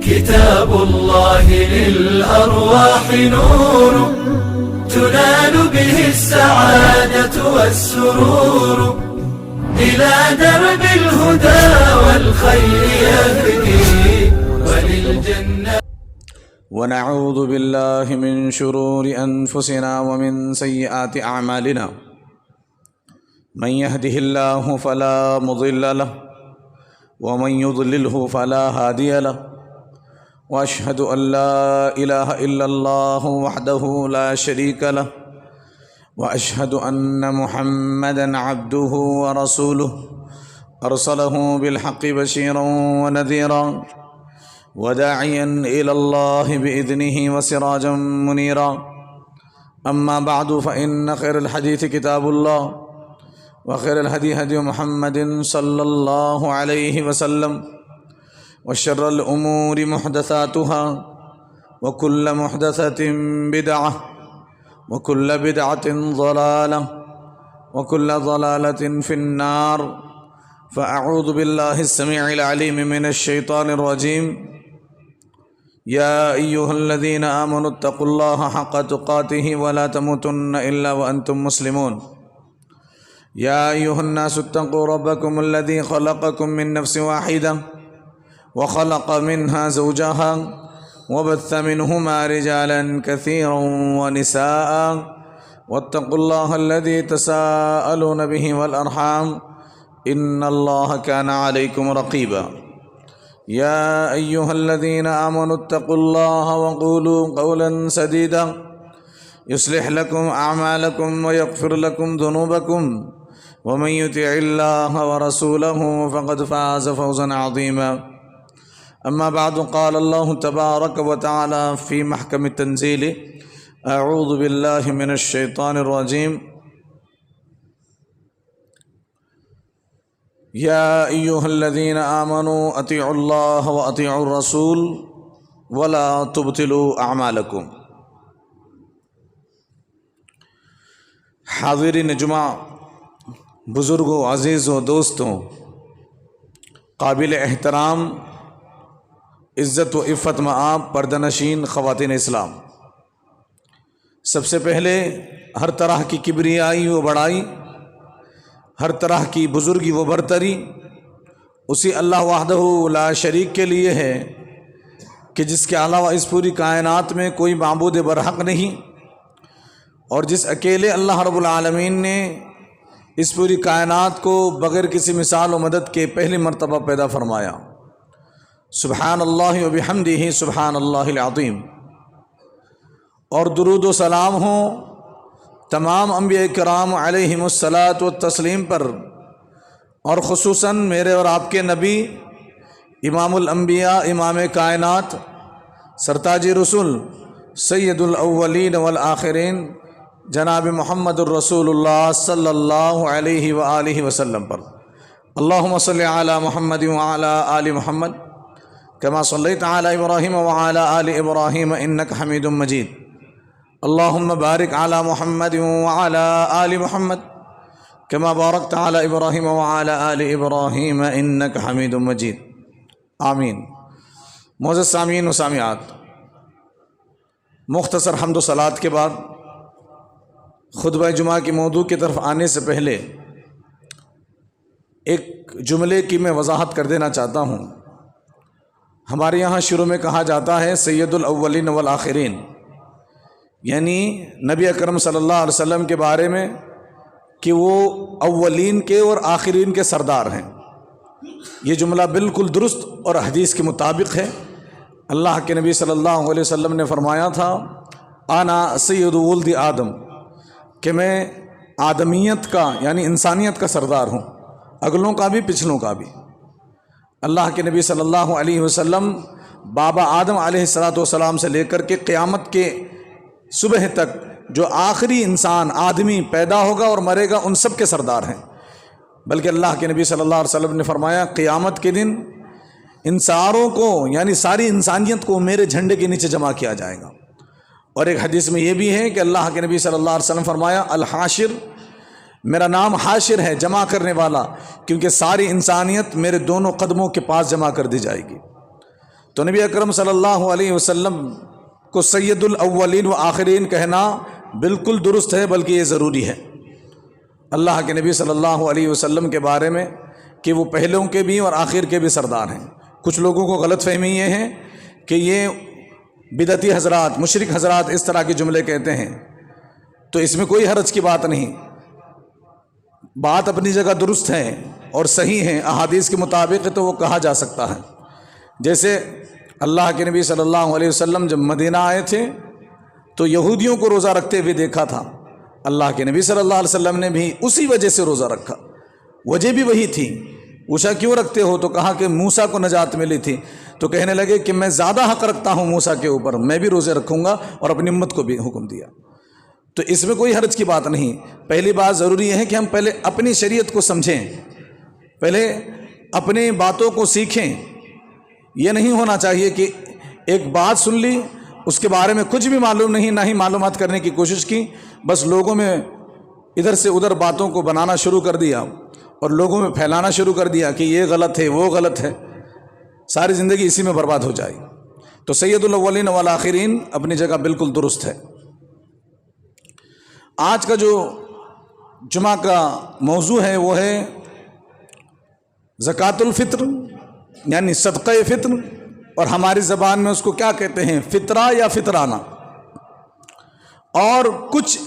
كتاب الله للأرواح نور تنال به السعادة والسرور إلى درب الهدى والخير يهدي وللجنة. ونعوذ بالله من شرور أنفسنا ومن سيئات أعمالنا. من يهده الله فلا مضل له ومن يضلله فلا هادي له. وأشهد أن لا إله إلا الله وحده لا شريك له. وأشهد أن محمدًا عبده ورسوله أرسله بالحق بشيرا ونذيرا وداعيا إلى الله بإذنه وسراجا منيرا. أما بعد فإن خير الحديث كتاب الله وخير الهدي هدي محمد صلى الله عليه وسلم وشر الأمور محدثاتها وكل محدثة بدعة وكل بدعة ضلالة وكل ضلالة في النار. فأعوذ بالله السميع العليم من الشيطان الرجيم. يا أيها الذين آمنوا اتقوا الله حق تقاته ولا تموتن إلا وأنتم مسلمون. يا أيها الناس اتقوا ربكم الذي خلقكم من نفس واحدة وخلق منها زوجها وبث منهما رجالا كثيرا ونساء واتقوا الله الذي تساءلون به والأرحام إن الله كان عليكم رقيبا. يا أيها الذين آمنوا اتقوا الله وقولوا قولا سديدا يصلح لكم أعمالكم ويغفر لكم ذنوبكم ومن يطع الله ورسوله فقد فاز فوزا عظيما. أما بعد قال الله تبارك وتعالى في محكم التنزيل أعوذ بالله من الشيطان الرجيم. يا أيها الذين آمنوا أطيعوا الله وأطيعوا الرسول ولا تبطلوا أعمالكم. حاضرین جمعہ، بزرگوں، عزیزوں، دوستوں، قابل احترام، عزت و عفت مآب پردہ نشین خواتین اسلام، سب سے پہلے ہر طرح کی کبریائی و بڑائی، ہر طرح کی بزرگی و برتری اسی اللہ وحدہ لا شریک کے لیے ہے کہ جس کے علاوہ اس پوری کائنات میں کوئی معبود برحق نہیں، اور جس اکیلے اللہ رب العالمین نے اس پوری کائنات کو بغیر کسی مثال و مدد کے پہلی مرتبہ پیدا فرمایا. سبحان اللہ و بحمدہ سبحان اللہ العظیم. اور درود و سلام ہوں تمام انبیاء کرام علیہم الصلاۃ والتسلیم پر، اور خصوصاً میرے اور آپ کے نبی امام الانبیاء، امام کائنات، سرتاج رسول، سید الاولین والآخرین جناب محمد الرسول اللہ صلی اللہ علیہ وآلہ وسلم پر. اللہم صلی علی محمد وعلی آل محمد کما صلیت علی ابراہیم وعلی آل ابراہیم انک حمید مجید. اللہم بارک علی محمد وعلی آل محمد کما بارکت علی ابراہیم وعلی آل ابراہیم انک حمید مجید. آمین. معزز سامعین و سامعات، مختصر حمد و صلوات کے بعد خطبہ جمعہ کی موضوع کی طرف آنے سے پہلے ایک جملے کی میں وضاحت کر دینا چاہتا ہوں. ہمارے یہاں شروع میں کہا جاتا ہے سید الاولین والآخرین، یعنی نبی اکرم صلی اللہ علیہ وسلم کے بارے میں کہ وہ اولین کے اور آخرین کے سردار ہیں. یہ جملہ بالکل درست اور حدیث کے مطابق ہے. اللہ کے نبی صلی اللہ علیہ وسلم نے فرمایا تھا انا سید ولد آدم، کہ میں آدمیت کا یعنی انسانیت کا سردار ہوں، اگلوں کا بھی پچھلوں کا بھی. اللہ کے نبی صلی اللہ علیہ وسلم بابا آدم علیہ السلام سے لے کر کے قیامت کے صبح تک جو آخری انسان آدمی پیدا ہوگا اور مرے گا ان سب کے سردار ہیں. بلکہ اللہ کے نبی صلی اللہ علیہ وسلم نے فرمایا قیامت کے دن ان ساروں کو یعنی ساری انسانیت کو میرے جھنڈے کے نیچے جمع کیا جائے گا. اور ایک حدیث میں یہ بھی ہے کہ اللہ کے نبی صلی اللہ علیہ وسلم فرمایا الحاشر، میرا نام حاشر ہے، جمع کرنے والا، کیونکہ ساری انسانیت میرے دونوں قدموں کے پاس جمع کر دی جائے گی. تو نبی اکرم صلی اللہ علیہ وسلم کو سید الاولین و آخرین کہنا بالکل درست ہے، بلکہ یہ ضروری ہے اللہ کے نبی صلی اللہ علیہ وسلم کے بارے میں کہ وہ پہلوں کے بھی اور آخر کے بھی سردار ہیں۔ کچھ لوگوں کو غلط فہمی یہ ہے کہ یہ بدعتی حضرات، مشرک حضرات اس طرح کے جملے کہتے ہیں، تو اس میں کوئی حرج کی بات نہیں، بات اپنی جگہ درست ہے اور صحیح ہے، احادیث کے مطابق تو وہ کہا جا سکتا ہے۔ جیسے اللہ کے نبی صلی اللہ علیہ وسلم جب مدینہ آئے تھے تو یہودیوں کو روزہ رکھتے ہوئے دیکھا تھا، اللہ کے نبی صلی اللہ علیہ وسلم نے بھی اسی وجہ سے روزہ رکھا، وجہ بھی وہی تھی۔ پوچھا کیوں رکھتے ہو؟ تو کہا کہ موسیٰ کو نجات ملی تھی، تو کہنے لگے کہ میں زیادہ حق رکھتا ہوں موسیٰ کے اوپر، میں بھی روزے رکھوں گا، اور اپنی امت کو بھی حکم دیا۔ تو اس میں کوئی حرج کی بات نہیں۔ پہلی بات ضروری ہے کہ ہم پہلے اپنی شریعت کو سمجھیں، پہلے اپنی باتوں کو سیکھیں۔ یہ نہیں ہونا چاہیے کہ ایک بات سن لی، اس کے بارے میں کچھ بھی معلوم نہیں، نہ ہی معلومات کرنے کی کوشش کی، بس لوگوں میں ادھر سے ادھر باتوں کو بنانا شروع کر دیا اور لوگوں میں پھیلانا شروع کر دیا کہ یہ غلط ہے، وہ غلط ہے، ساری زندگی اسی میں برباد ہو جائے۔ تو سید الاولین والآخرین اپنی جگہ بالکل درست ہے۔ آج کا جو جمعہ کا موضوع ہے وہ ہے زکوٰۃ الفطر، یعنی صدقہ فطر، اور ہماری زبان میں اس کو کیا کہتے ہیں، فطرہ یا فطرانہ، اور کچھ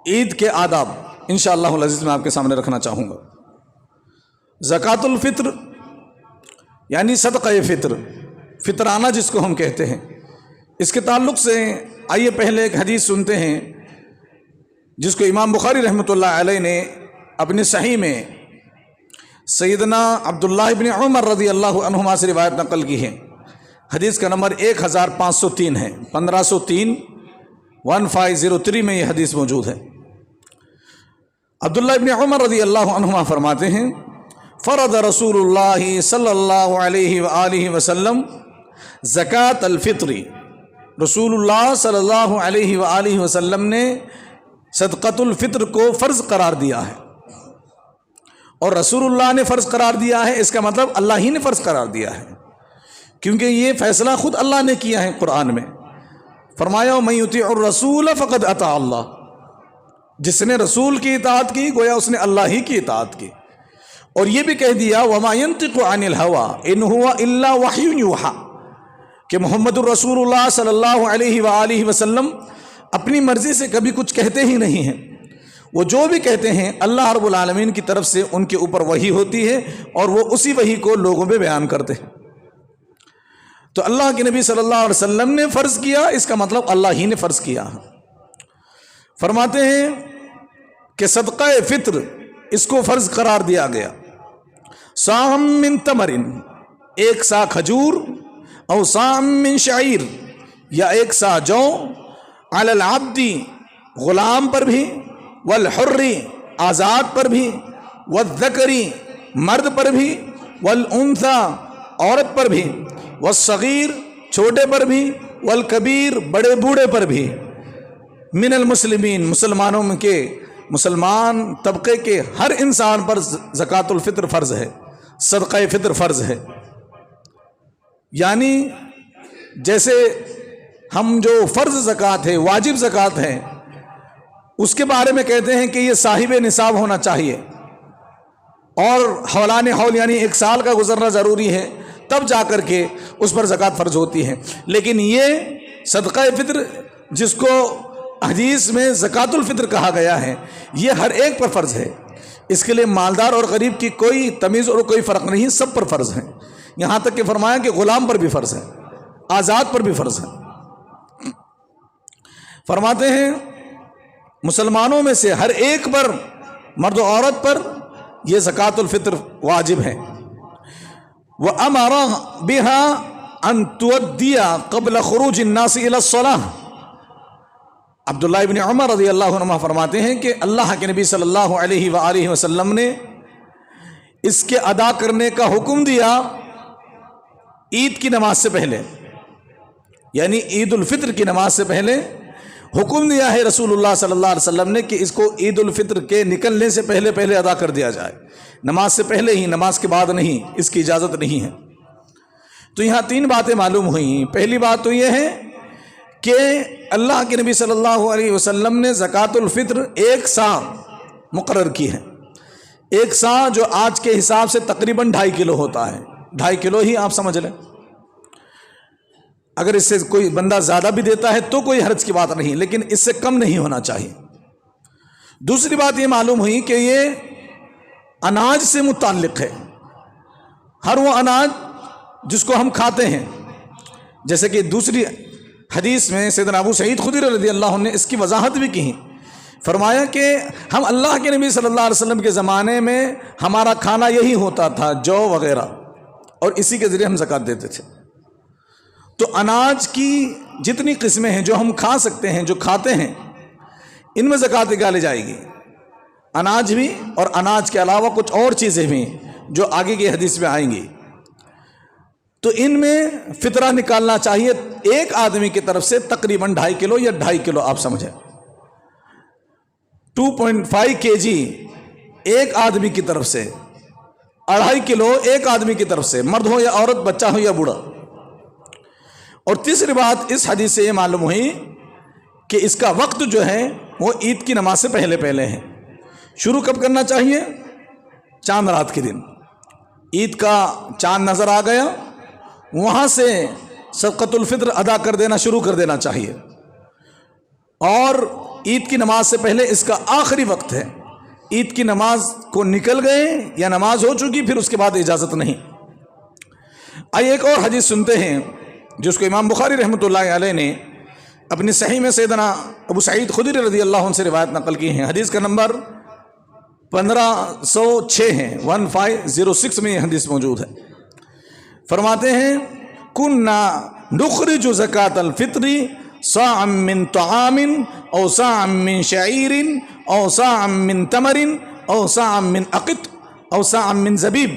عید کے آداب انشاءاللہ العزیز میں آپ کے سامنے رکھنا چاہوں گا۔ زکوٰۃ الفطر یعنی صدقہ فطر، فطرانہ جس کو ہم کہتے ہیں، اس کے تعلق سے آئیے پہلے ایک حدیث سنتے ہیں جس کو امام بخاری رحمۃ اللہ علیہ نے اپنی صحیح میں سیدنا عبداللہ ابن عمر رضی اللہ عنہما سے روایت نقل کی ہے۔ حدیث کا نمبر 1503 ہے، 1503 1503 میں یہ حدیث موجود ہے۔ عبداللہ ابن عمر رضی اللہ عنہما فرماتے ہیں فرض رسول اللہ صلی اللہ علیہ وآلہ وسلم زکوٰۃ الفطر، رسول اللہ صلی اللہ علیہ وآلہ وسلم نے صدقۃ الفطر کو فرض قرار دیا ہے، اور رسول اللہ نے فرض قرار دیا ہے، اس کا مطلب اللہ ہی نے فرض قرار دیا ہے، کیونکہ یہ فیصلہ خود اللہ نے کیا ہے۔ قرآن میں فرمایا وَمَن يُطِعِ الرَّسُولَ فَقَدْ أَطَاعَ اللَّهَ، جس نے رسول کی اطاعت کی گویا اس نے اللہ ہی کی اطاعت کی، اور یہ بھی کہہ دیا وَمَا يَنطِقُ عَنِ الْهَوَىٰ إِنْ هُوَ إِلَّا وَحْيٌ يُوحَىٰ، کہ محمد الرسول اللہ صلی اللہ علیہ وآلہ وسلم اپنی مرضی سے کبھی کچھ کہتے ہی نہیں ہیں، وہ جو بھی کہتے ہیں اللہ رب العالمین کی طرف سے ان کے اوپر وحی ہوتی ہے، اور وہ اسی وحی کو لوگوں پہ بیان کرتے ہیں۔ تو اللہ کے نبی صلی اللہ علیہ وسلم نے فرض کیا، اس کا مطلب اللہ ہی نے فرض کیا۔ فرماتے ہیں کہ صدقہ فطر اس کو فرض قرار دیا گیا، صاع من تمر، ایک سا کھجور، او صاع من شعیر، یا ایک سا جو، علی العبد غلام پر بھی، والحر آزاد پر بھی، والذکر مرد پر بھی، والانثی عورت پر بھی، والصغیر چھوٹے پر بھی، والکبیر بڑے بوڑھے پر بھی، من المسلمین مسلمانوں میں کے مسلمان طبقے کے ہر انسان پر زکوٰۃ الفطر فرض ہے، صدقہ فطر فرض ہے۔ یعنی جیسے ہم جو فرض زکوٰۃ ہے، واجب زکوٰۃ ہے، اس کے بارے میں کہتے ہیں کہ یہ صاحب نصاب ہونا چاہیے، اور حولان حول یعنی 1 سال کا گزرنا ضروری ہے، تب جا کر کے اس پر زکوٰۃ فرض ہوتی ہے۔ لیکن یہ صدقہ فطر جس کو حدیث میں زکوٰۃ الفطر کہا گیا ہے، یہ ہر ایک پر فرض ہے، اس کے لیے مالدار اور غریب کی کوئی تمیز اور کوئی فرق نہیں، سب پر فرض ہے، یہاں تک کہ فرمایا کہ غلام پر بھی فرض ہے، آزاد پر بھی فرض ہے۔ فرماتے ہیں مسلمانوں میں سے ہر ایک پر، مرد و عورت پر یہ زکوٰۃ الفطر واجب ہے۔ وَأَمَرَ بِهَا أَن تُؤَدِّيَ قَبْلَ خُرُوجِ النَّاسِ إِلَى الصَّلَاةِ، عبداللہ ابن عمر رضی اللہ عنہ فرماتے ہیں کہ اللہ کے نبی صلی اللہ علیہ وآلہ وسلم نے اس کے ادا کرنے کا حکم دیا عید کی نماز سے پہلے، یعنی عید الفطر کی نماز سے پہلے حکم دیا ہے رسول اللہ صلی اللہ علیہ وسلم نے کہ اس کو عید الفطر کے نکلنے سے پہلے ادا کر دیا جائے، نماز سے پہلے ہی، نماز کے بعد نہیں، اس کی اجازت نہیں ہے۔ تو یہاں 3 باتیں معلوم ہوئیں۔ پہلی بات تو یہ ہے کہ اللہ کے نبی صلی اللہ علیہ وسلم نے زکوٰۃ الفطر 1 سا مقرر کی ہے۔ 1 سا جو آج کے حساب سے تقریباً 2.5 کلو ہوتا ہے، 2.5 کلو ہی آپ سمجھ لیں۔ اگر اس سے کوئی بندہ زیادہ بھی دیتا ہے تو کوئی حرج کی بات نہیں، لیکن اس سے کم نہیں ہونا چاہیے۔ دوسری بات یہ معلوم ہوئی کہ یہ اناج سے متعلق ہے، ہر وہ اناج جس کو ہم کھاتے ہیں، جیسے کہ دوسری حدیث میں سیدنا ابو سعید خدری رضی اللہ عنہ نے اس کی وضاحت بھی کی، فرمایا کہ ہم اللہ کے نبی صلی اللہ علیہ وسلم کے زمانے میں ہمارا کھانا یہی ہوتا تھا، جو وغیرہ، اور اسی کے ذریعے ہم زکوٰۃ دیتے تھے۔ تو اناج کی جتنی قسمیں ہیں جو ہم کھا سکتے ہیں، جو کھاتے ہیں، ان میں زکوٰۃ نکالی جائے گی، اناج بھی، اور اناج کے علاوہ کچھ اور چیزیں بھی جو آگے کی حدیث میں آئیں گی۔ تو ان میں فطرہ نکالنا چاہیے ایک آدمی کی طرف سے تقریباً 2.5 کلو یا 2.5 کلو، آپ سمجھیں 2.5 kg ایک آدمی کی طرف سے، 2.5 کلو ایک آدمی کی طرف سے، مرد ہو یا عورت، بچہ ہو یا بوڑھا۔ اور تیسری بات اس حدیث سے یہ معلوم ہوئی کہ اس کا وقت جو ہے وہ عید کی نماز سے پہلے پہلے ہے۔ شروع کب کرنا چاہیے؟ چاند رات کے دن، عید کا چاند نظر آ گیا، وہاں سے صدقۃ الفطر ادا کر دینا شروع کر دینا چاہیے، اور عید کی نماز سے پہلے اس کا آخری وقت ہے۔ عید کی نماز کو نکل گئے یا نماز ہو چکی، پھر اس کے بعد اجازت نہیں۔ آئیے ایک اور حدیث سنتے ہیں جس کو امام بخاری رحمۃ اللہ علیہ نے اپنی صحیح میں سیدنا ابو سعید خدری رضی اللہ عنہ سے روایت نقل کی ہیں۔ حدیث کا نمبر 1506 ہے، 1506 میں یہ حدیث موجود ہے۔ فرماتے ہیں کننا نخرج زکاۃ الفطر صاعا من طعام او صاعا من شعیر او صاعا من تمر او صاعا من عقط او صاعا من زبیب۔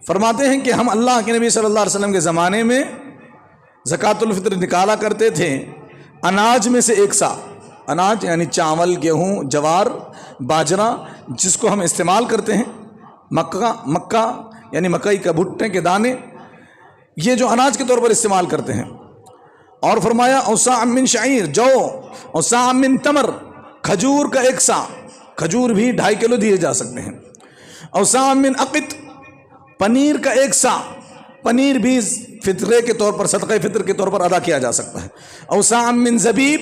فرماتے ہیں کہ ہم اللہ کے نبی صلی اللہ علیہ وسلم کے زمانے میں زکاۃ الفطر نکالا کرتے تھے اناج میں سے 1 سا، اناج یعنی چاول، گیہوں، جوار، باجرہ، جس کو ہم استعمال کرتے ہیں، مکہ یعنی مکئی کا بھٹے کے دانے، یہ جو اناج کے طور پر استعمال کرتے ہیں۔ اور فرمایا اوساع من شعیر، جو، اوساع من تمر، کھجور کا 1 سا، کھجور بھی 2.5 کلو دیے جا سکتے ہیں۔ اوساع من عقط، پنیر کا 1 سا، پنیر بھی فطرے کے طور پر، صدقہ فطر کے طور پر ادا کیا جا سکتا ہے۔ اوساع من زبیب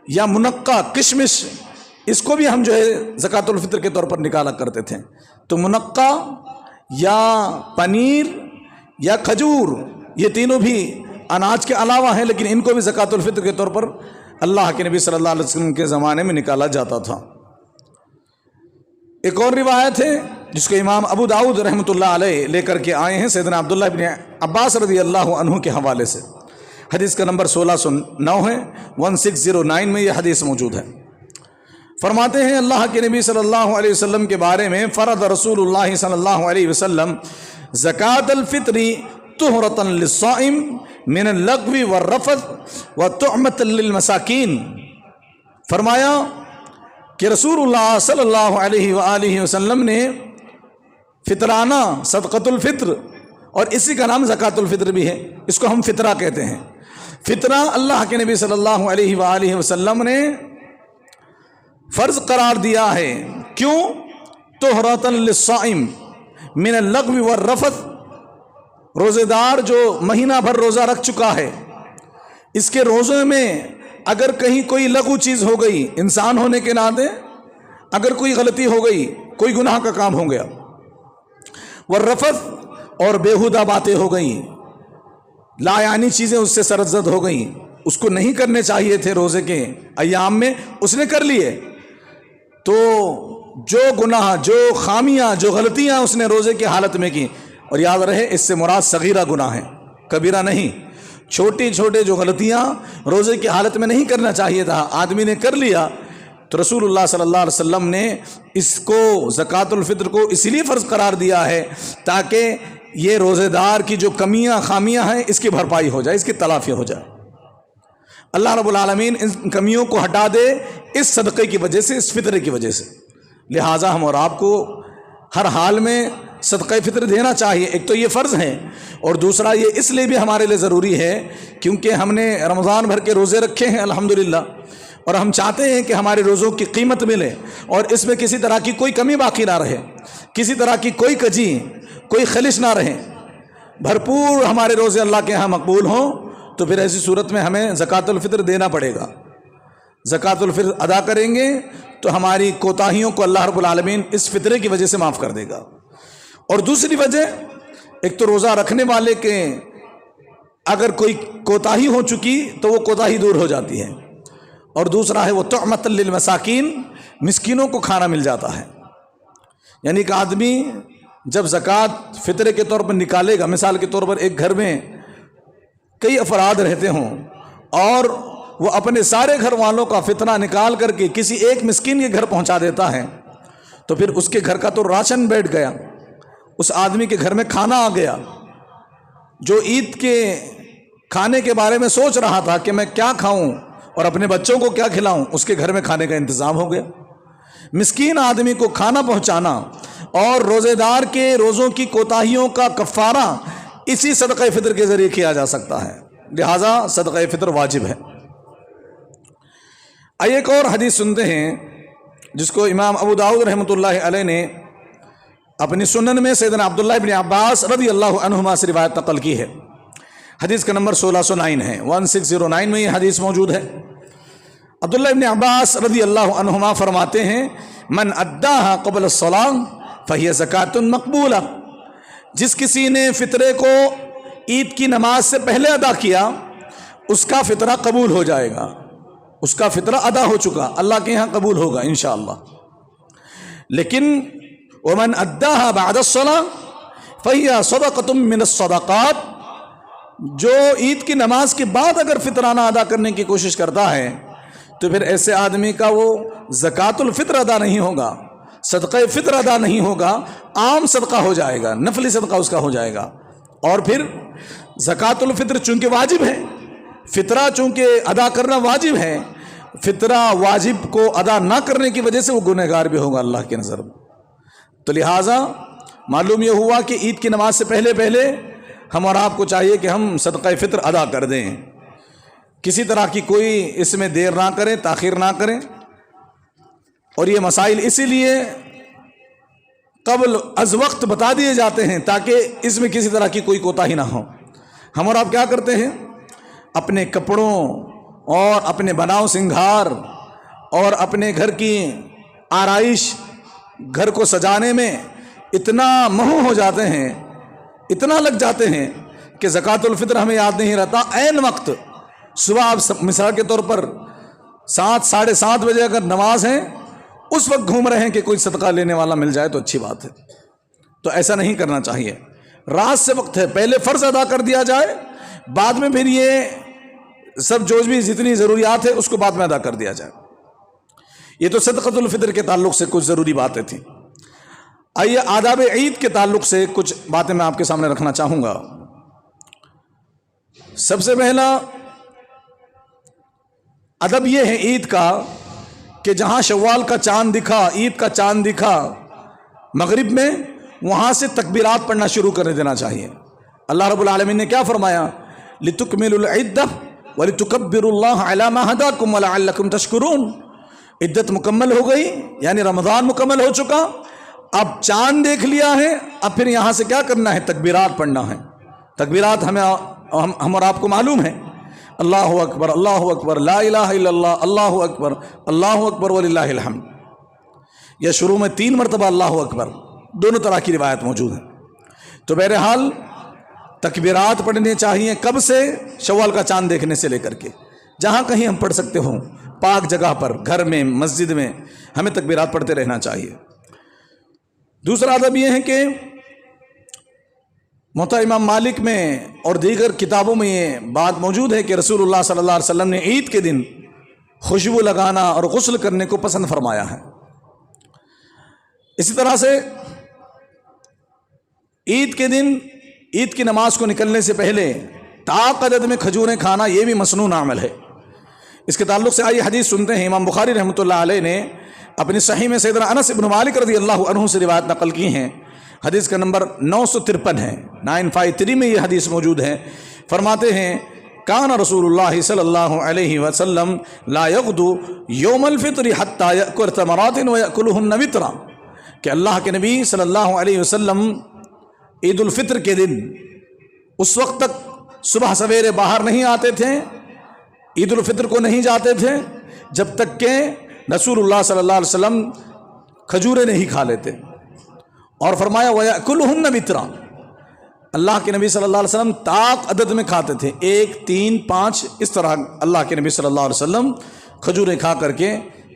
یا منقع، کشمش، اس کو بھی ہم جو ہے زکوٰۃ الفطر کے طور پر نکالا کرتے تھے۔ تو منقع یا پنیر یا کھجور، یہ تینوں بھی اناج کے علاوہ ہیں، لیکن ان کو بھی زکوٰۃ الفطر کے طور پر اللہ کے نبی صلی اللہ علیہ وسلم کے زمانے میں نکالا جاتا تھا۔ ایک اور روایت ہے جس کو امام ابو داؤد رحمۃ اللہ علیہ لے کر کے آئے ہیں سیدنا عبداللہ بن عباس رضی اللہ عنہ کے حوالے سے۔ حدیث کا نمبر 1609 ہے، 1609 میں یہ حدیث موجود ہے۔ فرماتے ہیں اللہ کے نبی صلی اللہ علیہ وسلم کے بارے میں فرض رسول اللہ صلی اللہ علیہ وسلم زکاۃ الفطر طہرۃ للصائم من اللغو والرفث وطعمۃ للمساکین۔ فرمایا کہ رسول اللہ صلی اللہ علیہ وآلہ وسلم نے فطرانہ صدقۃ الفطر، اور اسی کا نام زکاۃ الفطر بھی ہے، اس کو ہم فطرہ کہتے ہیں۔ فطرہ اللہ کے نبی صلی اللہ علیہ وآلہ وسلم نے فرض قرار دیا ہے۔ کیوں؟ طہرۃ للصائم من اللغو والرفث، روزے دار جو مہینہ بھر روزہ رکھ چکا ہے، اس کے روزے میں اگر کہیں کوئی لغو چیز ہو گئی، انسان ہونے کے ناطے اگر کوئی غلطی ہو گئی، کوئی گناہ کا کام ہو گیا، والرفث، اور بیہودہ باتیں ہو گئیں، لا یعنی چیزیں اس سے سرزد ہو گئیں، اس کو نہیں کرنے چاہیے تھے روزے کے ایام میں، اس نے کر لیے، تو جو گناہ، جو خامیاں، جو غلطیاں اس نے روزے کی حالت میں کی، اور یاد رہے اس سے مراد صغیرہ گناہ ہے، کبیرہ نہیں، چھوٹی چھوٹے جو غلطیاں روزے کی حالت میں نہیں کرنا چاہیے تھا، آدمی نے کر لیا، تو رسول اللہ صلی اللہ علیہ وسلم نے اس کو زکوٰۃ الفطر کو اسی لیے فرض قرار دیا ہے تاکہ یہ روزے دار کی جو کمیاں خامیاں ہیں اس کی بھرپائی ہو جائے، اس کی تلافی ہو جائے۔ اللہ رب العالمین ان کمیوں کو ہٹا دے اس صدقے کی وجہ سے، اس فطرے کی وجہ سے۔ لہٰذا ہم اور آپ کو ہر حال میں صدقہ فطر دینا چاہیے. ایک تو یہ فرض ہے اور دوسرا یہ اس لیے بھی ہمارے لیے ضروری ہے کیونکہ ہم نے رمضان بھر کے روزے رکھے ہیں الحمدللہ، اور ہم چاہتے ہیں کہ ہمارے روزوں کی قیمت ملے اور اس میں کسی طرح کی کوئی کمی باقی نہ رہے، کسی طرح کی کوئی کجی، کوئی خلش نہ رہے، بھرپور ہمارے روزے اللہ کے ہاں مقبول ہوں. تو پھر ایسی صورت میں ہمیں زکوٰۃ الفطر دینا پڑے گا. زکوٰۃ الفطر ادا کریں گے تو ہماری کوتاہیوں کو اللہ رب العالمین اس فطرے کی وجہ سے معاف کر دے گا. اور دوسری وجہ، ایک تو روزہ رکھنے والے کے اگر کوئی کوتاہی ہو چکی تو وہ کوتاہی دور ہو جاتی ہے، اور دوسرا ہے وہ طعمۃ للمساکین، مسکینوں کو کھانا مل جاتا ہے. یعنی کہ آدمی جب زکوٰۃ فطرے کے طور پر نکالے گا، مثال کے طور پر ایک گھر میں کئی افراد رہتے ہوں اور وہ اپنے سارے گھر والوں کا فطرہ نکال کر کے کسی ایک مسکین کے گھر پہنچا دیتا ہے، تو پھر اس کے گھر کا تو راشن بیٹھ گیا، اس آدمی کے گھر میں کھانا آ گیا. جو عید کے کھانے کے بارے میں سوچ رہا تھا کہ میں کیا کھاؤں اور اپنے بچوں کو کیا کھلاؤں، اس کے گھر میں کھانے کا انتظام ہو گیا. مسکین آدمی کو کھانا پہنچانا اور روزے دار کے روزوں کی کوتاہیوں کا کفارہ اسی صدقہ فطر کے ذریعے کیا جا سکتا ہے، لہٰذا صدقہ فطر واجب ہے. ایک اور حدیث سنتے ہیں جس کو امام ابو داؤد رحمۃ اللہ علیہ نے اپنی سنن میں سیدنا عبداللہ ابن عباس رضی اللہ عنہما سے روایت نقل کی ہے. حدیث کا نمبر 1609 ہے، 1609 میں یہ حدیث موجود ہے. عبداللہ ابن عباس رضی اللہ عنہما فرماتے ہیں من اداہا قبل الصلاۃ فہی زکوۃ مقبولہ، جس کسی نے فطرے کو عید کی نماز سے پہلے ادا کیا اس کا فطرہ قبول ہو جائے گا، اس کا فطرہ ادا ہو چکا، اللہ کے یہاں قبول ہوگا انشاءاللہ. لیکن ومن اداہا بعد الصلاۃ فہی صدقۃ من الصدقات، جو عید کی نماز کے بعد اگر فطرانہ ادا کرنے کی کوشش کرتا ہے تو پھر ایسے آدمی کا وہ زکوٰۃ الفطر ادا نہیں ہوگا، صدقہ فطر ادا نہیں ہوگا، عام صدقہ ہو جائے گا، نفلی صدقہ اس کا ہو جائے گا. اور پھر زکوٰۃ الفطر چونکہ واجب ہے، فطرہ چونکہ ادا کرنا واجب ہے، فطرہ واجب کو ادا نہ کرنے کی وجہ سے وہ گنہگار بھی ہوگا اللہ کی نظر میں. تو لہٰذا معلوم یہ ہوا کہ عید کی نماز سے پہلے ہم اور آپ کو چاہیے کہ ہم صدقہ فطر ادا کر دیں، کسی طرح کی کوئی اس میں دیر نہ کریں، تاخیر نہ کریں. اور یہ مسائل اسی لیے قبل از وقت بتا دیے جاتے ہیں تاکہ اس میں کسی طرح کی کوئی کوتاہی نہ ہو. ہم اور آپ کیا کرتے ہیں، اپنے کپڑوں اور اپنے بناؤ سنگھار اور اپنے گھر کی آرائش، گھر کو سجانے میں اتنا مہو ہو جاتے ہیں، اتنا لگ جاتے ہیں کہ زکوٰۃ الفطر ہمیں یاد نہیں رہتا. عین وقت صبح آپ مثال کے طور پر 7 ساڑھے 7 بجے اگر نماز ہے اس وقت گھوم رہے ہیں کہ کوئی صدقہ لینے والا مل جائے تو اچھی بات ہے. تو ایسا نہیں کرنا چاہیے. رات سے وقت ہے، پہلے فرض ادا کر دیا جائے، بعد میں پھر یہ سب جو بھی جتنی ضروریات ہے اس کو بعد میں ادا کر دیا جائے. یہ تو صدقۃ الفطر کے تعلق سے کچھ ضروری باتیں تھیں. آئیے آداب عید کے تعلق سے کچھ باتیں میں آپ کے سامنے رکھنا چاہوں گا. سب سے پہلا ادب یہ ہے عید کا کہ جہاں شوال کا چاند دکھا، عید کا چاند دکھا مغرب میں، وہاں سے تکبیرات پڑھنا شروع کر دینا چاہیے. اللہ رب العالمین نے کیا فرمایا، لِتُكْمِلُوا الْعِدَّةَ وَلِتُكَبِّرُوا اللَّهَ عَلَى مَا هَدَاكُمْ وَلَعَلَّكُمْ تَشْكُرُونَ. عدت مکمل ہو گئی، یعنی رمضان مکمل ہو چکا، اب چاند دیکھ لیا ہے، اب پھر یہاں سے کیا کرنا ہے، تکبیرات پڑھنا ہے. تکبیرات ہم اور آپ کو معلوم ہے، اللہ اکبر اللہ اکبر لا الہ الا اللہ اللہ اکبر وللہ الحمد. یا شروع میں 3 مرتبہ اللہ اکبر، دونوں طرح کی روایت موجود ہیں. تو بہرحال تکبیرات پڑھنے چاہیے. کب سے؟ شوال کا چاند دیکھنے سے لے کر کے جہاں کہیں ہم پڑھ سکتے ہوں، پاک جگہ پر، گھر میں، مسجد میں ہمیں تکبیرات پڑھتے رہنا چاہیے. دوسرا ادب یہ ہے کہ موطا امام مالک میں اور دیگر کتابوں میں یہ بات موجود ہے کہ رسول اللہ صلی اللہ علیہ وسلم نے عید کے دن خوشبو لگانا اور غسل کرنے کو پسند فرمایا ہے. اسی طرح سے عید کے دن عید کی نماز کو نکلنے سے پہلے طاق عدد میں کھجوریں کھانا یہ بھی مسنون عمل ہے. اس کے تعلق سے آئی حدیث سنتے ہیں. امام بخاری رحمۃ اللہ علیہ نے اپنی صحیح میں سیدنا انس ابن مالک رضی اللہ عنہ سے روایت نقل کی ہیں. حدیث کا نمبر 953 ہے، 953 میں یہ حدیث موجود ہے۔ فرماتے ہیں کان رسول اللہ صلی اللہ علیہ وسلم لا یغدو یوم الفطر حتی یأکل تمرات ویأکلہن وطرا، کہ اللہ کے نبی صلی اللہ علیہ وسلم عید الفطر کے دن اس وقت تک صبح سویرے باہر نہیں آتے تھے، عید الفطر کو نہیں جاتے تھے جب تک کہ رسول اللہ صلی اللہ علیہ وسلم کھجورے نہیں کھا لیتے، اور فرمایا وَيَأْكُلُهُنَّ وِتْرًا، اللہ کے نبی صلی اللہ علیہ وسلم طاق عدد میں کھاتے تھے، 1 3 5 اس طرح اللہ کے نبی صلی اللہ علیہ وسلم کھجورے کھا کر کے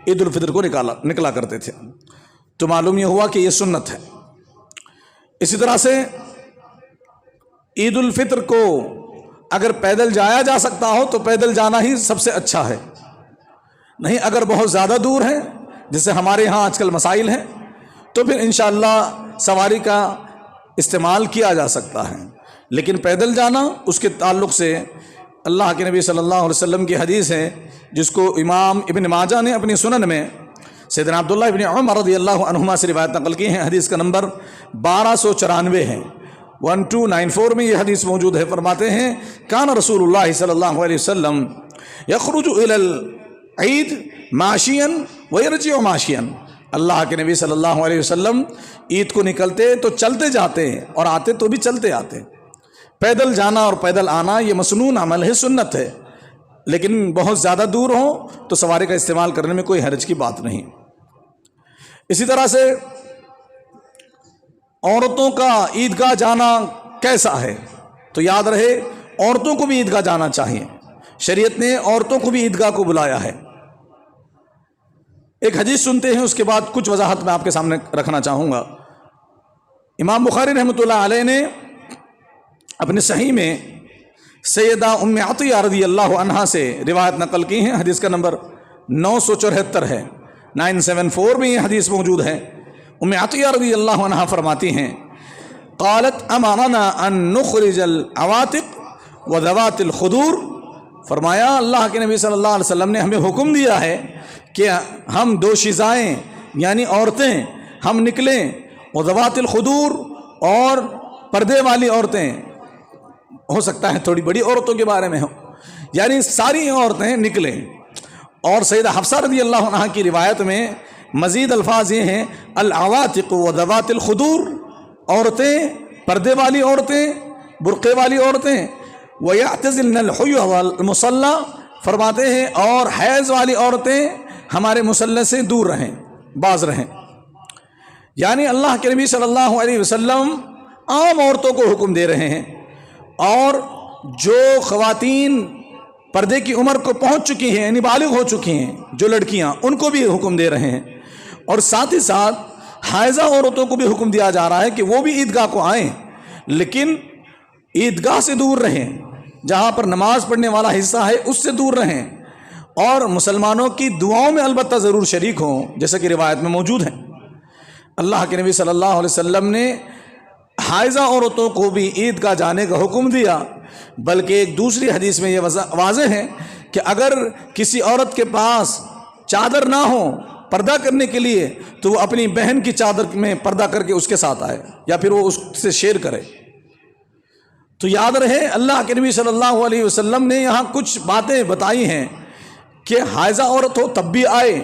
عید الفطر کو نکلا کرتے تھے۔ تو معلوم یہ ہوا کہ یہ سنت ہے۔ اسی طرح سے عید الفطر کو اگر پیدل جایا جا سکتا ہو تو پیدل جانا ہی سب سے اچھا ہے، نہیں اگر بہت زیادہ دور ہے جیسے ہمارے ہاں آج کل مسائل ہیں تو پھر انشاءاللہ سواری کا استعمال کیا جا سکتا ہے، لیکن پیدل جانا اس کے تعلق سے اللہ کے نبی صلی اللہ علیہ وسلم کی حدیث ہے جس کو امام ابن ماجہ نے اپنی سنن میں سیدنا عبداللہ ابن عمر رضی اللہ عنہما سے روایت نقل کی ہے، حدیث کا نمبر 1294 ہے، 1294 میں یہ حدیث موجود ہے۔ فرماتے ہیں کان رسول اللہ صلی اللہ علیہ وسلم یخرج الی العید ماشیا ویرجع ماشیا، اللہ کے نبی صلی اللہ علیہ وسلم عید کو نکلتے تو چلتے جاتے اور آتے تو بھی چلتے آتے۔ پیدل جانا اور پیدل آنا یہ مسنون عمل ہے، سنت ہے، لیکن بہت زیادہ دور ہو تو سواری کا استعمال کرنے میں کوئی حرج کی بات نہیں۔ اسی طرح سے عورتوں کا عیدگاہ جانا کیسا ہے؟ تو یاد رہے عورتوں کو بھی عیدگاہ جانا چاہیے، شریعت نے عورتوں کو بھی عیدگاہ کو بلایا ہے۔ ایک حدیث سنتے ہیں، اس کے بعد کچھ وضاحت میں آپ کے سامنے رکھنا چاہوں گا۔ امام بخاری رحمۃ اللہ علیہ نے اپنے صحیح میں سیدہ ام عطیہ رضی اللہ عنہا سے روایت نقل کی ہیں، حدیث کا نمبر 974 ہے، 974 میں یہ حدیث موجود ہے۔ ام عطیہ رضی اللہ عنہا فرماتی ہیں قالت امرنا ان نخرج العواتق وذوات الخدور، فرمایا اللہ کے نبی صلی اللہ علیہ وسلم نے ہمیں حکم دیا ہے کہ ہم دوشیزائیں یعنی عورتیں ہم نکلیں، وذوات الخدور اور پردے والی عورتیں، ہو سکتا ہے تھوڑی بڑی عورتوں کے بارے میں ہو، یعنی ساری عورتیں نکلیں۔ اور سیدہ حفصہ رضی اللہ عنہا کی روایت میں مزید الفاظ یہ ہیں العواتق وذوات الخدور، عورتیں پردے والی عورتیں، برقعے والی عورتیں، وَيَعْتَزِلْنَ الْحُيَّ وَالْمُصَلَّى، فرماتے ہیں اور حیض والی عورتیں ہمارے مصلی سے دور رہیں، باز رہیں۔ یعنی اللہ کے نبی صلی اللہ علیہ وسلم عام عورتوں کو حکم دے رہے ہیں، اور جو خواتین پردے کی عمر کو پہنچ چکی ہیں یعنی بالغ ہو چکی ہیں جو لڑکیاں، ان کو بھی حکم دے رہے ہیں، اور ساتھ ہی ساتھ حائضہ عورتوں کو بھی حکم دیا جا رہا ہے کہ وہ بھی عیدگاہ کو آئیں، لیکن عیدگاہ سے دور رہیں، جہاں پر نماز پڑھنے والا حصہ ہے اس سے دور رہیں، اور مسلمانوں کی دعاؤں میں البتہ ضرور شریک ہوں جیسا کہ روایت میں موجود ہے۔ اللہ کے نبی صلی اللہ علیہ وسلم نے حائضہ عورتوں کو بھی عیدگاہ جانے کا حکم دیا، بلکہ ایک دوسری حدیث میں یہ واضح ہے کہ اگر کسی عورت کے پاس چادر نہ ہو پردہ کرنے کے لیے تو وہ اپنی بہن کی چادر میں پردہ کر کے اس کے ساتھ آئے، یا پھر وہ اس سے شیئر کرے۔ تو یاد رہے اللہ کے نبی صلی اللہ علیہ وسلم نے یہاں کچھ باتیں بتائی ہیں کہ حائضہ عورت ہو تب بھی آئے،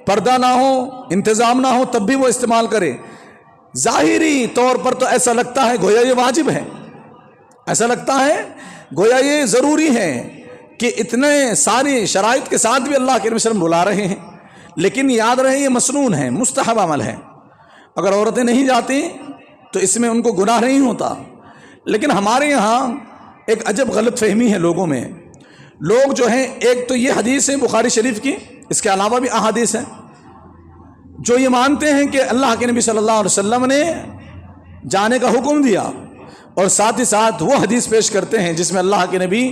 پردہ نہ ہو، انتظام نہ ہو تب بھی وہ استعمال کرے۔ ظاہری طور پر تو ایسا لگتا ہے گویا یہ واجب ہے، ایسا لگتا ہے گویا یہ ضروری ہے کہ اتنے ساری شرائط کے ساتھ بھی اللہ کے نبی صلی اللہ علیہ وسلم بلا رہے ہیں، لیکن یاد رہے یہ مسنون ہے، مستحب عمل ہے۔ اگر عورتیں نہیں جاتی تو اس میں ان کو گناہ نہیں ہوتا، لیکن ہمارے یہاں ایک عجب غلط فہمی ہے لوگوں میں۔ لوگ جو ہیں، ایک تو یہ حدیث ہے بخاری شریف کی، اس کے علاوہ بھی احادیث ہیں، جو یہ مانتے ہیں کہ اللہ کے نبی صلی اللہ علیہ وسلم نے جانے کا حکم دیا، اور ساتھ ہی ساتھ وہ حدیث پیش کرتے ہیں جس میں اللہ کے نبی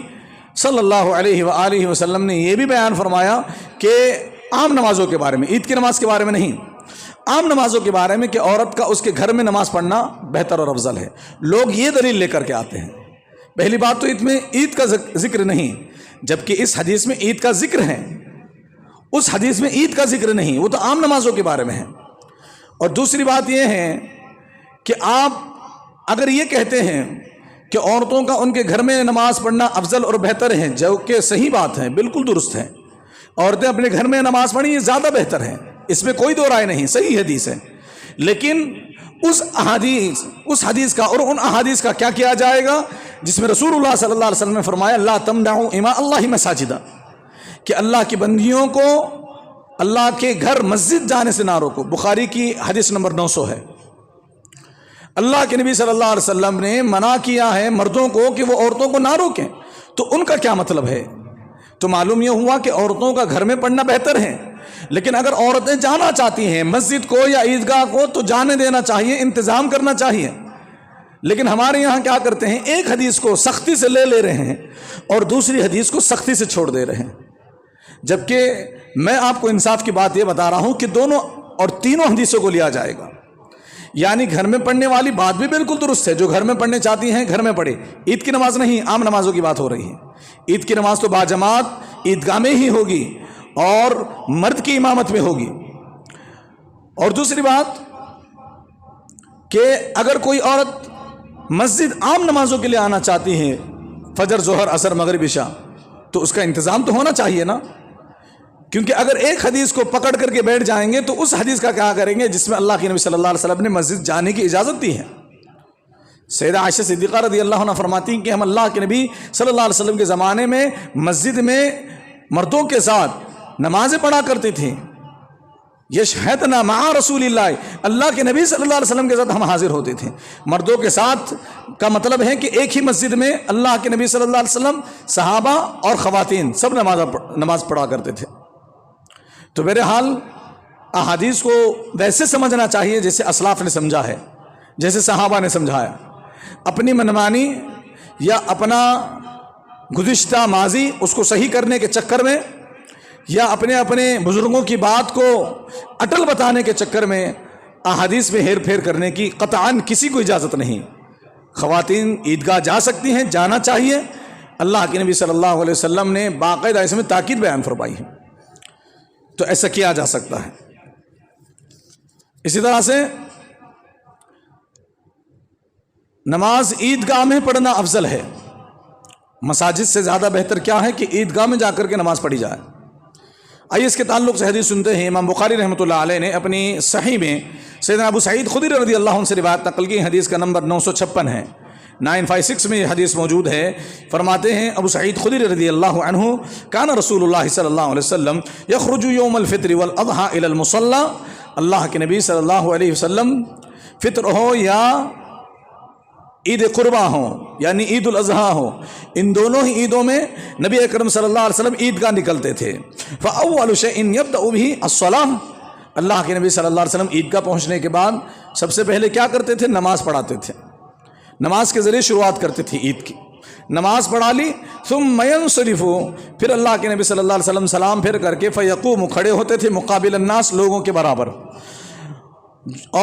صلی اللہ علیہ وآلہ وسلم نے یہ بھی بیان فرمایا کہ عام نمازوں کے بارے میں، عید کی نماز کے بارے میں نہیں، عام نمازوں کے بارے میں کہ عورت کا اس کے گھر میں نماز پڑھنا بہتر اور افضل ہے۔ لوگ یہ دلیل لے کر کے آتے ہیں۔ پہلی بات تو اس میں عید کا ذکر نہیں، جبکہ اس حدیث میں عید کا ذکر ہے، اس حدیث میں عید کا ذکر نہیں، وہ تو عام نمازوں کے بارے میں ہے۔ اور دوسری بات یہ ہے کہ آپ اگر یہ کہتے ہیں کہ عورتوں کا ان کے گھر میں نماز پڑھنا افضل اور بہتر ہے، جو کہ صحیح بات ہے، بالکل درست ہے، عورتیں اپنے گھر میں نماز پڑھیں یہ زیادہ بہتر ہے، اس میں کوئی دو رائے نہیں، صحیح حدیث ہے، لیکن اس حدیث کا اور ان احادیث کا کیا کیا جائے گا جس میں رسول اللہ صلی اللہ علیہ وسلم نے فرمایا لا تمنعوا اماء اللہ مساجدہ، کہ اللہ کی بندیوں کو اللہ کے گھر مسجد جانے سے نہ روکو۔ بخاری کی حدیث نمبر 900 ہے۔ اللہ کے نبی صلی اللہ علیہ وسلم نے منع کیا ہے مردوں کو کہ وہ عورتوں کو نہ روکیں، تو ان کا کیا مطلب ہے؟ تو معلوم یہ ہوا کہ عورتوں کا گھر میں پڑھنا بہتر ہے، لیکن اگر عورتیں جانا چاہتی ہیں مسجد کو یا عیدگاہ کو تو جانے دینا چاہیے، انتظام کرنا چاہیے۔ لیکن ہمارے یہاں کیا کرتے ہیں، ایک حدیث کو سختی سے لے رہے ہیں اور دوسری حدیث کو سختی سے چھوڑ دے رہے ہیں، جبکہ میں آپ کو انصاف کی بات یہ بتا رہا ہوں کہ دونوں اور تینوں حدیثوں کو لیا جائے گا۔ یعنی گھر میں پڑھنے والی بات بھی بالکل درست ہے، جو گھر میں پڑھنے چاہتی ہیں گھر میں پڑھے، عید کی نماز نہیں، عام نمازوں کی بات ہو رہی ہے۔ عید کی نماز تو باجماعت عیدگاہ میں ہی ہوگی اور مرد کی امامت میں ہوگی۔ اور دوسری بات کہ اگر کوئی عورت مسجد عام نمازوں کے لیے آنا چاہتی ہے، فجر، ظہر، عصر، مغرب، عشاء، تو اس کا انتظام تو ہونا چاہیے نا، کیونکہ اگر ایک حدیث کو پکڑ کر کے بیٹھ جائیں گے تو اس حدیث کا کیا کریں گے جس میں اللہ کے نبی صلی اللہ علیہ وسلم نے مسجد جانے کی اجازت دی ہے۔ سیدہ عائشہ صدیقہ رضی اللہ عنہ فرماتی ہیں کہ ہم اللہ کے نبی صلی اللہ علیہ وسلم کے زمانے میں مسجد میں مردوں کے ساتھ نمازیں پڑھا کرتی تھیں، یشہدنا مع رسول اللہ کے نبی صلی اللہ علیہ وسلم کے ساتھ ہم حاضر ہوتے تھے۔ مردوں کے ساتھ کا مطلب ہے کہ ایک ہی مسجد میں اللہ کے نبی صلی اللہ علیہ وسلم، صحابہ اور خواتین سب نماز پڑھا کرتے تھے۔ تو بہرحال احادیث کو ویسے سمجھنا چاہیے جیسے اسلاف نے سمجھا ہے، جیسے صحابہ نے سمجھایا۔ اپنی منمانی یا اپنا گزشتہ ماضی اس کو صحیح کرنے کے چکر میں یا اپنے بزرگوں کی بات کو اٹل بتانے کے چکر میں احادیث میں ہیر پھیر کرنے کی قطعاً کسی کو اجازت نہیں۔ خواتین عیدگاہ جا سکتی ہیں، جانا چاہیے، اللہ کے نبی صلی اللہ علیہ وسلم نے باقاعدہ اس میں تاکید بیان فرمائی ہے، تو ایسا کیا جا سکتا ہے۔ اسی طرح سے نماز عیدگاہ میں پڑھنا افضل ہے، مساجد سے زیادہ بہتر کیا ہے کہ عیدگاہ میں جا کر کے نماز پڑھی جائے۔ آئیے اس کے تعلق سے حدیث سنتے ہیں۔ امام بخاری رحمۃ اللہ علیہ نے اپنی صحیح میں سیدنا ابو سعید خدری رضی اللہ عنہ سے روایت نقل کی، حدیث کا نمبر 956 ہے، 956 میں یہ حدیث موجود ہے۔ فرماتے ہیں ابو سعید خدری رضی اللہ عنہ کان رسول اللہ صلی اللہ علیہ وسلم یخرج یوم الفطر والاضحى الى المصلی، اللہ کے نبی صلی اللہ علیہ وسلم فطر ہو یا عید قربہ ہو یعنی عید الاضحیٰ ہو، ان دونوں ہی عیدوں میں نبی اکرم صلی اللہ علیہ وسلم عیدگاہ نکلتے تھے۔ فاول شیء یبدأ به الصلاۃ، اللہ کے نبی صلی اللہ علیہ وسلم عیدگاہ پہنچنے کے بعد سب سے پہلے کیا کرتے تھے؟ نماز پڑھاتے تھے، نماز کے ذریعے شروعات کرتے تھے عید کی۔ نماز پڑھا لی، ثم ينصرف، پھر اللہ کے نبی صلی اللہ علیہ وسلم سلام پھر کر کے فیقوم، کھڑے ہوتے تھے مقابل الناس، لوگوں کے برابر،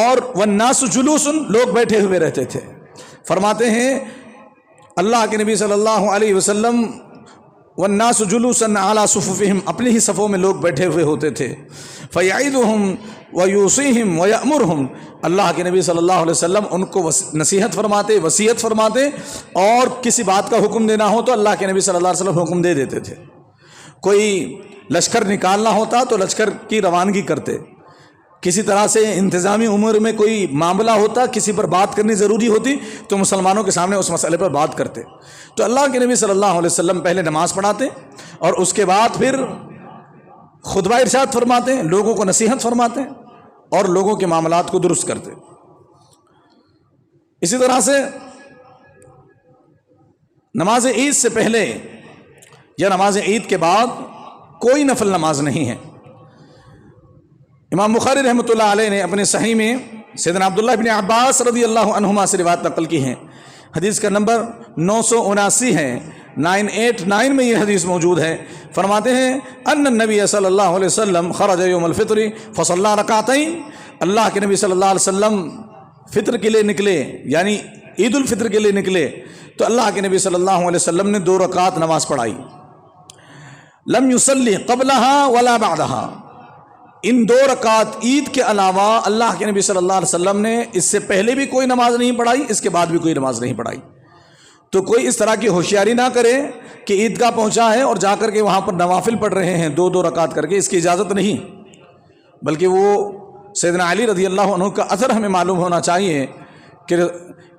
اور والناس جلوس، لوگ بیٹھے ہوئے رہتے تھے۔ فرماتے ہیں اللہ کے نبی صلی اللہ علیہ وسلم والناس جلوسا علی صفوفہم، اپنی ہی صفوں میں لوگ بیٹھے ہوئے ہوتے تھے۔ فیعظہم ویوصیہم ویأمرہم، اللہ کے نبی صلی اللہ علیہ وسلم ان کو نصیحت فرماتے، وصیت فرماتے، اور کسی بات کا حکم دینا ہو تو اللہ کے نبی صلی اللہ علیہ وسلم حکم دے دیتے تھے۔ کوئی لشکر نکالنا ہوتا تو لشکر کی روانگی کرتے، کسی طرح سے انتظامی امور میں کوئی معاملہ ہوتا، کسی پر بات کرنی ضروری ہوتی تو مسلمانوں کے سامنے اس مسئلے پر بات کرتے۔ تو اللہ کے نبی صلی اللہ علیہ وسلم پہلے نماز پڑھاتے اور اس کے بعد پھر خطبہ ارشاد فرماتے، لوگوں کو نصیحت فرماتے اور لوگوں کے معاملات کو درست کرتے۔ اسی طرح سے نماز عید سے پہلے یا نماز عید کے بعد کوئی نفل نماز نہیں ہے۔ امام بخاری رحمۃ اللہ علیہ نے اپنے صحیح میں سیدنا عبداللہ بن عباس رضی اللہ عنہما سے روایت نقل کی ہے، حدیث کا نمبر 979 ہے، 989 میں یہ حدیث موجود ہے۔ فرماتے ہیں ان النبی صلی اللہ علیہ وسلم خرج یوم الفطر فصلی رکعتین، اللہ کے نبی صلی اللہ علیہ وسلم فطر کے لیے نکلے یعنی عید الفطر کے لیے نکلے تو اللہ کے نبی صلی اللہ علیہ وسلم نے 2 رکعت نماز پڑھائی، لم یصلی قبلها ولا بعدها، ان 2 رکعت عید کے علاوہ اللہ کے نبی صلی اللہ علیہ وسلم نے اس سے پہلے بھی کوئی نماز نہیں پڑھائی، اس کے بعد بھی کوئی نماز نہیں پڑھائی۔ تو کوئی اس طرح کی ہوشیاری نہ کرے کہ عیدگاہ پہنچا ہے اور جا کر کے وہاں پر نوافل پڑھ رہے ہیں 2 رکعت کر کے، اس کی اجازت نہیں، بلکہ وہ سیدنا علی رضی اللہ عنہ کا اثر ہمیں معلوم ہونا چاہیے کہ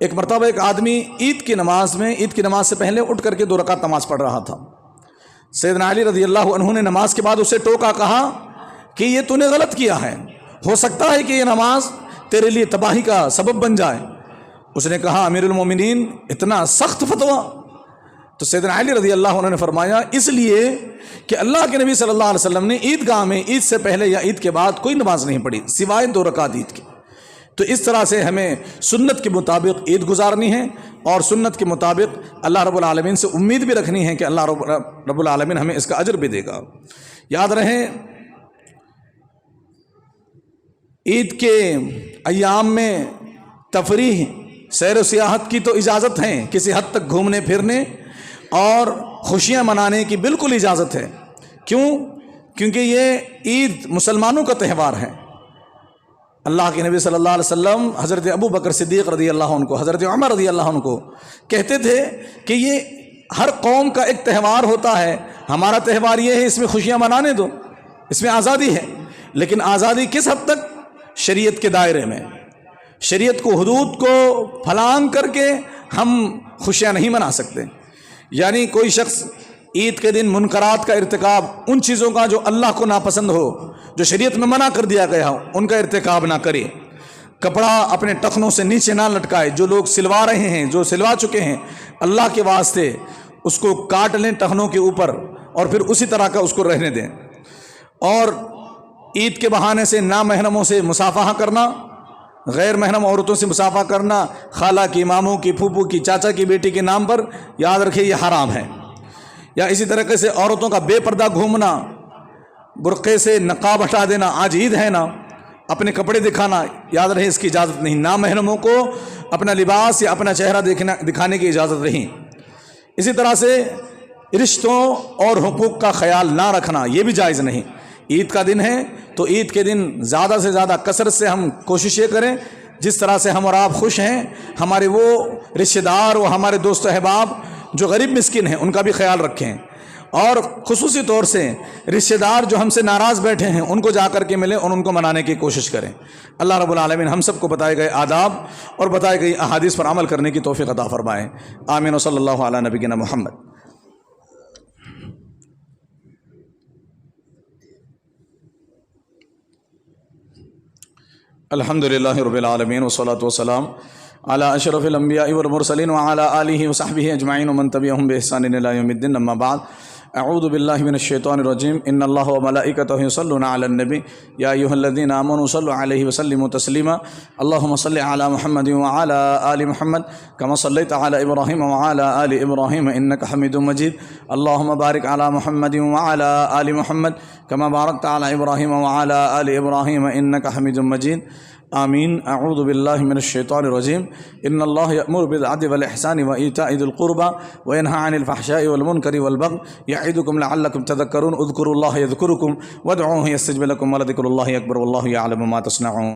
ایک مرتبہ ایک آدمی عید کی نماز سے پہلے اٹھ کر کے 2 رکعت نماز پڑھ رہا تھا۔ سیدنا علی رضی اللہ عنہ نے نماز کے بعد اسے ٹوکا، کہا کہ یہ تو نے غلط کیا ہے، ہو سکتا ہے کہ یہ نماز تیرے لیے تباہی کا سبب بن جائے۔ اس نے کہا امیر المومنین اتنا سخت فتویٰ؟ تو سیدنا علی رضی اللہ عنہ نے فرمایا اس لیے کہ اللہ کے نبی صلی اللہ علیہ وسلم نے عیدگاہ میں عید سے پہلے یا عید کے بعد کوئی نماز نہیں پڑھی سوائے 2 رکعت عید کی۔ تو اس طرح سے ہمیں سنت کے مطابق عید گزارنی ہے اور سنت کے مطابق اللہ رب العالمین سے امید بھی رکھنی ہے کہ اللہ رب العالمین ہمیں اس کا اجر بھی دے گا۔ یاد رہے عید کے ایام میں تفریح، سیر و سیاحت کی تو اجازت ہے، کسی حد تک گھومنے پھرنے اور خوشیاں منانے کی بالکل اجازت ہے۔ کیوں؟ کیونکہ یہ عید مسلمانوں کا تہوار ہے۔ اللہ کے نبی صلی اللہ علیہ وسلم حضرت ابو بکر صدیق رضی اللہ عنہ کو، حضرت عمر رضی اللہ عنہ کو کہتے تھے کہ یہ ہر قوم کا ایک تہوار ہوتا ہے، ہمارا تہوار یہ ہے، اس میں خوشیاں منانے دو، اس میں آزادی ہے، لیکن آزادی کس حد تک؟ شریعت کے دائرے میں۔ شریعت کو، حدود کو پھلانگ کر کے ہم خوشیاں نہیں منا سکتے۔ یعنی کوئی شخص عید کے دن منکرات کا ارتکاب، ان چیزوں کا جو اللہ کو ناپسند ہو، جو شریعت میں منع کر دیا گیا ہو، ان کا ارتکاب نہ کرے۔ کپڑا اپنے ٹخنوں سے نیچے نہ لٹکائے، جو لوگ سلوا رہے ہیں، جو سلوا چکے ہیں، اللہ کے واسطے اس کو کاٹ لیں ٹخنوں کے اوپر اور پھر اسی طرح کا اس کو رہنے دیں۔ اور عید کے بہانے سے نامحرموں سے مصافحہ کرنا، غیر محرم عورتوں سے مصافحہ کرنا، خالہ کی، ماموں کی، پھوپھو کی، چاچا کی بیٹی کے نام پر، یاد رکھیے یہ حرام ہے۔ یا اسی طریقے سے عورتوں کا بے پردہ گھومنا، برقعے سے نقاب ہٹا دینا، آج عید ہے نا، اپنے کپڑے دکھانا، یاد رہے اس کی اجازت نہیں۔ نامحرموں کو اپنا لباس یا اپنا چہرہ دکھانے کی اجازت نہیں۔ اسی طرح سے رشتوں اور حقوق کا خیال نہ رکھنا، یہ بھی جائز نہیں۔ عید کا دن ہے تو عید کے دن زیادہ سے زیادہ کثرت سے ہم کوشش یہ کریں جس طرح سے ہم اور آپ خوش ہیں، ہمارے وہ رشتہ دار و ہمارے دوست و احباب جو غریب مسکین ہیں ان کا بھی خیال رکھیں، اور خصوصی طور سے رشتہ دار جو ہم سے ناراض بیٹھے ہیں ان کو جا کر کے ملیں اور ان کو منانے کی کوشش کریں۔ اللہ رب العالمین ہم سب کو بتائے گئے آداب اور بتائے گئی احادیث پر عمل کرنے کی توفیق عطا فرمائے۔ آمین و صلی اللہ علی نبینا محمد۔ الحمدللہ رب العالمین والصلاة والسلام علی اشرف الانبیاء والمرسلین وعلی آلہ وصحبہ اجمعین ومن تبعہم بإحسان الی یوم الدین، اما بعد، اعوذ باللہ من الشیطان الرجیم، ان اللہ وملائکتہ یصلون علی النبی یا ایھا الذین آمنوا صلوا علیہ وسلموا تسلیما، اللہم صل علی محمد وعلی آل محمد کما صلیت علی ابراہیم وعلی آل ابراہیم انک حمید مجید، اللہم بارک علی محمد وعلی آل محمد کما بارکت علی ابراہیم وعلی آل ابراہیم انک حمید مجید، آمین۔ اعوذ باللہ من الشیطان الرجیم، ان اللہ یأمر بالعدل والإحسان وإیتاء ذی القربى وینہی عن الفحشاء والمنکر والبغی یعظکم لعلکم تذکرون، اذکروا اللہ یذکرکم وادعوہ یستجب لکم ولذکر اللہ اکبر واللہ یعلم ما تصنعون۔